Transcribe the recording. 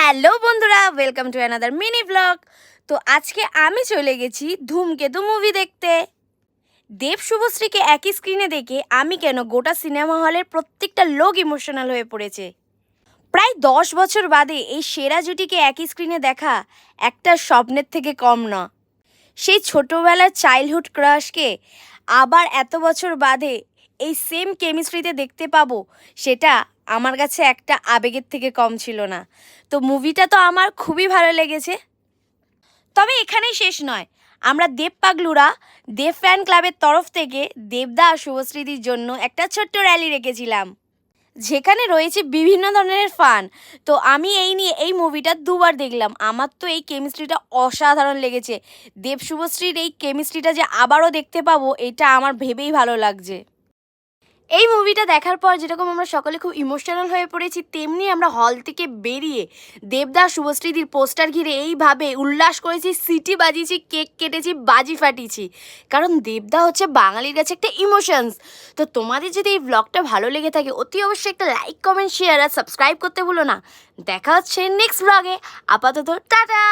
Hello বন্ধুরা, welcome to another mini blog. তো আজকে আমি চলে গেছি ধূমকেতু মুভি দেখতে। দেব শুভশ্রীকে একই স্ক্রিনে দেখে আমি কেন গোটা সিনেমা হলের প্রত্যেকটা লোক ইমোশনাল হয়ে পড়েছে। প্রায় 10 বছর বাদে এই সেরা জুটিকে একই স্ক্রিনে দেখা একটা স্বপ্নের থেকে কম না। সেই ছোটোবেলার চাইল্ডহুড ক্রাশকে আবার এত বছর বাদে এই সেম কেমিস্ট্রিতে দেখতে পাবো, সেটা আমার কাছে একটা আবেগের থেকে কম ছিল না। তো মুভিটা তো আমার খুবই ভালো লেগেছে। তবে এখানেই শেষ নয়, আমরা দেব পাগলুরা দেব ফ্যান ক্লাবের তরফ থেকে দেবদা আর শুভশ্রীদির জন্য একটা ছোট্ট র্যালি রেখেছিলাম, যেখানে রয়েছে বিভিন্ন ধরনের ফান। তো আমি এই মুভিটা দুবার দেখলাম। আমার তো এই কেমিস্ট্রিটা অসাধারণ লেগেছে। দেব শুভশ্রীর এই কেমিস্ট্রিটা যে আবারও দেখতে পাবো, এটা আমার ভেবেই ভালো লাগছে। এই মুভিটা দেখার পর যেরকম আমরা সকলে খুব ইমোশনাল হয়ে পড়েছি, তেমনি আমরা হল থেকে বেরিয়ে দেবদা শুভশ্রীদির পোস্টার ঘিরে এইভাবে উল্লাস করেছি, সিটি বাজিয়েছি, কেক কেটেছি, বাজি ফাটিয়েছি। কারণ দেবদা হচ্ছে বাঙালির কাছে একটা ইমোশনস। তো তোমাদের যদি এই ব্লগটা ভালো লেগে থাকে, অতি অবশ্যই একটা লাইক, কমেন্ট, শেয়ার আর সাবস্ক্রাইব করতে ভুলো না। দেখা হচ্ছে নেক্সট ব্লগে। আপাতত টাটা।